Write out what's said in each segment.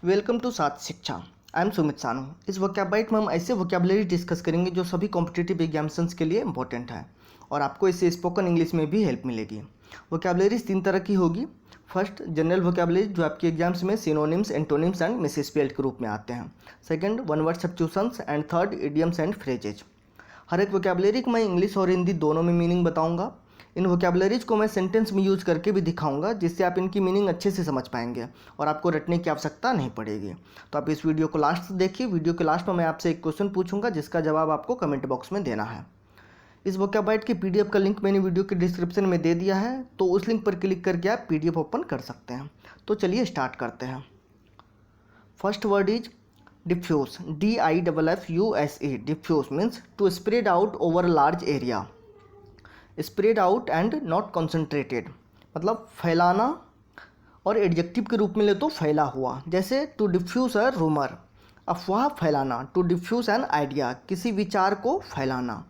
Welcome to साथ शिक्षा। I am Sumit सानू। इस वोकैबाइट में हम ऐसे वोकैबुलरी डिस्कस करेंगे जो सभी कॉम्पिटिटिव एग्जामिनेशंस के लिए इंपॉर्टेंट है और आपको इससे स्पोकन इंग्लिश में भी हेल्प मिलेगी। वोकैबुलरीज 3 तरह की होगी। फर्स्ट, जनरल वोकैबुलरी जो आपके एग्जाम्स में सिनोनिम्स, एंटोनिम्स एंड मिसस्पेल्ड के रूप में आते हैं। Second, one word substitutions and third, idioms and phrases. हर एक वोकैबुलरी को मैं इंग्लिश और हिंदी दोनों में मीनिंग बताऊंगा। इन वोकैबुलरीज को मैं सेंटेंस में यूज़ करके भी दिखाऊंगा जिससे आप इनकी मीनिंग अच्छे से समझ पाएंगे और आपको रटने की आवश्यकता नहीं पड़ेगी। तो आप इस वीडियो को लास्ट तक देखिए। वीडियो के लास्ट में मैं आपसे एक क्वेश्चन पूछूंगा जिसका जवाब आपको कमेंट बॉक्स में देना है। इस वोकैबाइट की पीडीएफ का लिंक मैंने वीडियो के डिस्क्रिप्शन में दे दिया है, तो उस लिंक पर क्लिक करके आप पीडीएफ ओपन कर सकते हैं। तो चलिए स्टार्ट करते हैं। First word is diffuse, DIFFUSE। Diffuse means to spread out over large area. Spread out and not concentrated मतलब फैलाना, और एडजेक्टिव के रूप में ले तो फैला हुआ। जैसे टू डिफ्यूज अ रूमर, अफवाह फैलाना। टू डिफ्यूज एन आइडिया, किसी विचार को फैलाना।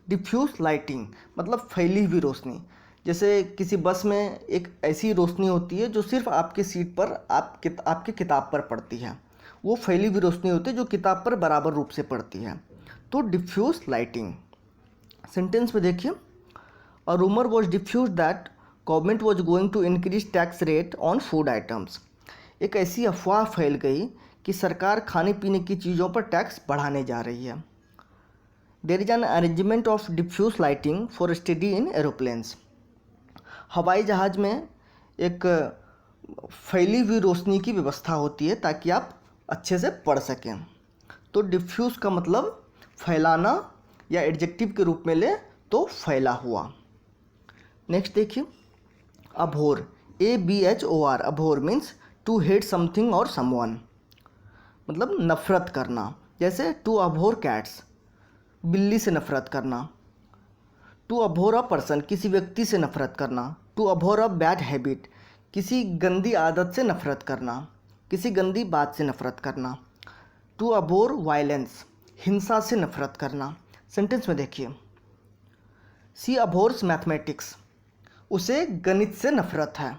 डिफ्यूज लाइटिंग मतलब फैली हुई रोशनी। जैसे किसी बस में एक ऐसी रोशनी होती है जो सिर्फ आपके सीट पर आपके किताब पर पड़ती है, वो फैली हुई रोशनी होती है जो किताब पर बराबर रूप से पड़ती है। तो डिफ्यूज लाइटिंग। सेंटेंस में देखिए, A rumor was diffused that government was going to increase tax rate on food items। एक ऐसी अफवाह फैल गई कि सरकार खाने पीने की चीज़ों पर टैक्स बढ़ाने जा रही है। There is an arrangement of diffuse lighting for study in aeroplanes। हवाई जहाज़ में एक फैली हुई रोशनी की व्यवस्था होती है ताकि आप अच्छे से पढ़ सकें। तो डिफ्यूज़ का मतलब फैलाना, या एडजेक्टिव के रूप में ले तो फैला हुआ। नेक्स्ट देखिए, abhor, ABHOR। Abhor means to hate something और समवन मतलब नफरत करना। जैसे टू अभोर कैट्स, बिल्ली से नफरत करना। टू अभोर अ पर्सन, किसी व्यक्ति से नफरत करना। To abhor a bad habit, किसी गंदी आदत से नफरत करना, किसी गंदी बात से नफरत करना। टू अभोर वायलेंस, हिंसा से नफरत करना। सेंटेंस में देखिए, सी अभोर्स मैथमेटिक्स, उसे गणित से नफरत है।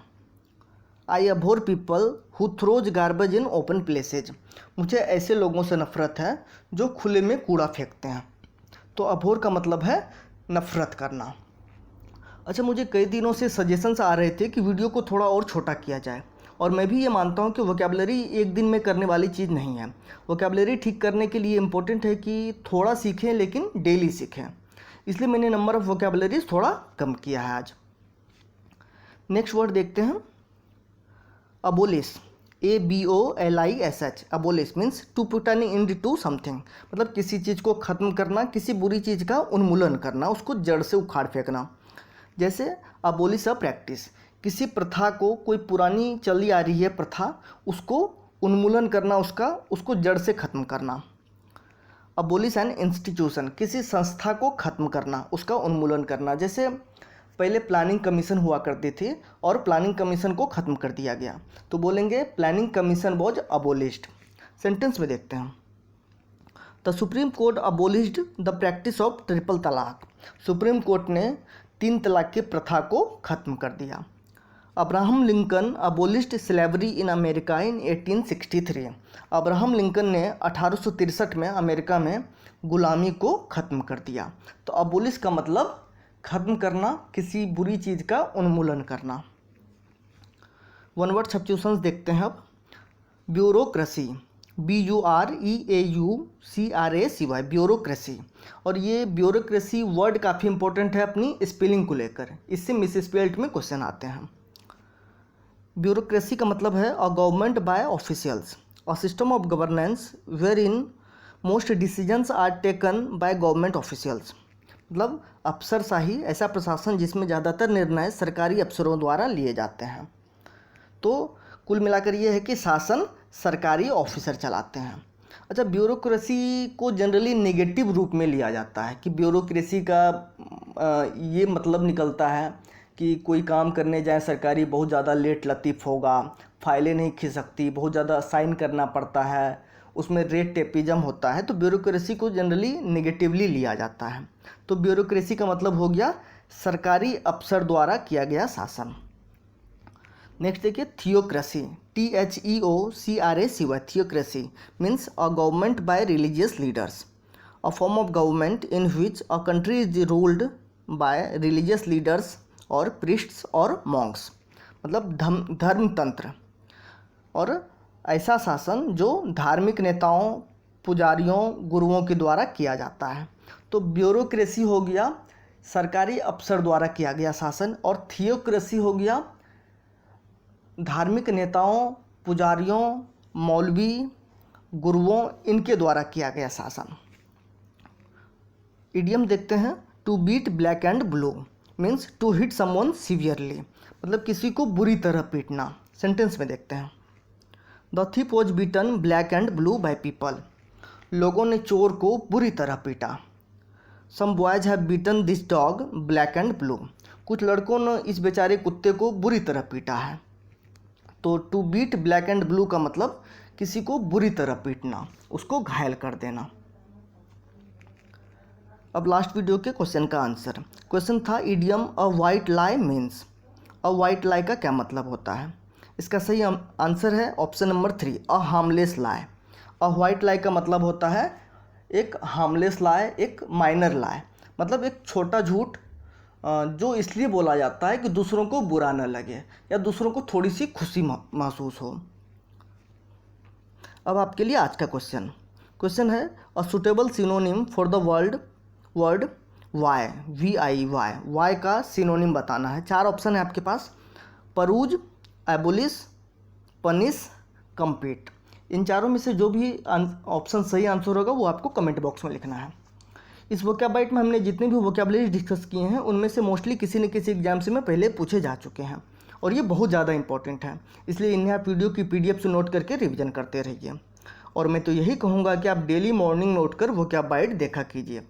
I abhor people who throws garbage in open places, मुझे ऐसे लोगों से नफरत है जो खुले में कूड़ा फेंकते हैं। तो अभोर का मतलब है नफरत करना। अच्छा, मुझे कई दिनों से सजेशंस आ रहे थे कि वीडियो को थोड़ा और छोटा किया जाए, और मैं भी ये मानता हूँ कि वोकैबुलरी एक दिन में करने वाली चीज़ नहीं है। वोकैबुलरी ठीक करने के लिए इम्पोर्टेंट है कि थोड़ा सीखें लेकिन डेली सीखें, इसलिए मैंने नंबर ऑफ़ वोकैबुलरीज थोड़ा कम किया है आज। नेक्स्ट वर्ड देखते हैं, abolish, ABOLISH। Abolish means to put an end to something मतलब किसी चीज़ को ख़त्म करना, किसी बुरी चीज़ का उन्मूलन करना, उसको जड़ से उखाड़ फेंकना। जैसे अबोलिश अ प्रैक्टिस, किसी प्रथा को, कोई पुरानी चली आ रही है प्रथा, उसको उन्मूलन करना, उसको जड़ से ख़त्म करना। अबोलिश एन इंस्टीट्यूशन, किसी संस्था को ख़त्म करना, उसका उन्मूलन करना। जैसे पहले प्लानिंग कमीशन हुआ करती थी और प्लानिंग कमीशन को ख़त्म कर दिया गया, तो बोलेंगे planning commission was abolished. Sentence में देखते हैं, the supreme court abolished the practice of triple तलाक। सुप्रीम कोर्ट ने 3 तलाक की प्रथा को ख़त्म कर दिया। Abraham Lincoln abolished slavery in America in 1863। Abraham Lincoln ने 1863 में अमेरिका में गुलामी को ख़त्म कर दिया। तो अबोलिश का मतलब ख़त्म करना, किसी बुरी चीज़ का उन्मूलन करना। वन वर्ड सब्स्टिट्यूशंस देखते हैं अब। Bureaucracy, BUREAUCRACY, bureaucracy. और ये ब्यूरोक्रेसी वर्ड काफ़ी इंपॉर्टेंट है अपनी स्पेलिंग को लेकर, इससे मिसस्पेल्ड में क्वेश्चन आते हैं। ब्यूरोक्रेसी का मतलब है a government by officials, a system of governance wherein most decisions are taken by government officials मतलब अफसरशाही, ऐसा प्रशासन जिसमें ज़्यादातर निर्णय सरकारी अफसरों द्वारा लिए जाते हैं। तो कुल मिलाकर ये है कि शासन सरकारी ऑफिसर चलाते हैं। अच्छा, ब्यूरोक्रेसी को जनरली नेगेटिव रूप में लिया जाता है कि ब्यूरोक्रेसी का ये मतलब निकलता है कि कोई काम करने जाए सरकारी, बहुत ज़्यादा लेट लतीफ़ होगा, फाइलें नहीं खिंच सकती, बहुत ज़्यादा साइन करना पड़ता है, उसमें रेट टेपिज्म होता है। तो ब्यूरोक्रेसी को जनरली नेगेटिवली लिया जाता है। तो ब्यूरोक्रेसी का मतलब हो गया सरकारी अफसर द्वारा किया गया शासन। नेक्स्ट देखिए, theocracy, THEOCRACY, theocracy means a government by religious leaders, a form of government in which a country is ruled by religious leaders और priests और monks, मतलब धर्म तंत्र, और ऐसा शासन जो धार्मिक नेताओं, पुजारियों, गुरुओं के द्वारा किया जाता है। तो ब्यूरोक्रेसी हो गया सरकारी अफसर द्वारा किया गया शासन, और थियोक्रेसी हो गया धार्मिक नेताओं, पुजारियों, मौलवी, गुरुओं, इनके द्वारा किया गया शासन। इडियम देखते हैं, to beat black and blue means to hit someone severely, मतलब किसी को बुरी तरह पीटना। सेंटेंस में देखते हैं, the thief was beaten black and blue by people, लोगों ने चोर को बुरी तरह पीटा। Some boys have beaten this dog black and blue, कुछ लड़कों ने इस बेचारे कुत्ते को बुरी तरह पीटा है। तो to beat black and blue का मतलब किसी को बुरी तरह पीटना, उसको घायल कर देना। अब लास्ट वीडियो के क्वेश्चन का आंसर। क्वेश्चन था idiom a white lie means, a white lie का क्या मतलब होता है? इसका सही आंसर है option number 3, a harmless lie. A white lie का मतलब होता है एक हार्मलेस लाई, एक माइनर लाई, मतलब एक छोटा झूठ जो इसलिए बोला जाता है कि दूसरों को बुरा न लगे या दूसरों को थोड़ी सी खुशी महसूस हो। अब आपके लिए आज का क्वेश्चन है, a suitable synonym for the word vie, VIY, vie का सिनोनिम बताना है। 4 ऑप्शन है आपके पास, परूज, एबोलिश, पनिश, कम्पीट। इन चारों में से जो भी ऑप्शन सही आंसर होगा वो आपको कमेंट बॉक्स में लिखना है। इस वोकैबाइट में हमने जितने भी वोकैबुलरी डिस्कस किए हैं उनमें से मोस्टली किसी न किसी एग्जाम से में पहले पूछे जा चुके हैं और ये बहुत ज़्यादा इंपॉर्टेंट है, इसलिए इन्हें आप वीडियो की PDF से नोट करके रिवीजन करते रहिए। और मैं तो यही कहूँगा कि आप डेली मॉर्निंग नोट कर वोकैबाइट देखा कीजिए।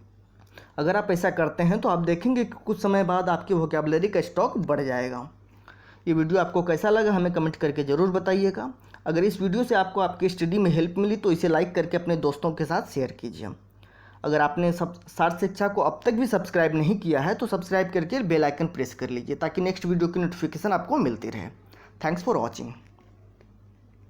अगर आप ऐसा करते हैं तो आप देखेंगे कि कुछ समय बाद आपकी वोकैबुलरी का स्टॉक बढ़ जाएगा। ये वीडियो आपको कैसा लगा हमें कमेंट करके ज़रूर बताइएगा। अगर इस वीडियो से आपको आपकी स्टडी में हेल्प मिली तो इसे लाइक करके अपने दोस्तों के साथ शेयर कीजिए। अगर आपने सार्थ शिक्षा को अब तक भी सब्सक्राइब नहीं किया है तो सब्सक्राइब करके बेल आइकन प्रेस कर लीजिए ताकि नेक्स्ट वीडियो की नोटिफिकेशन आपको मिलती रहे। Thanks for watching.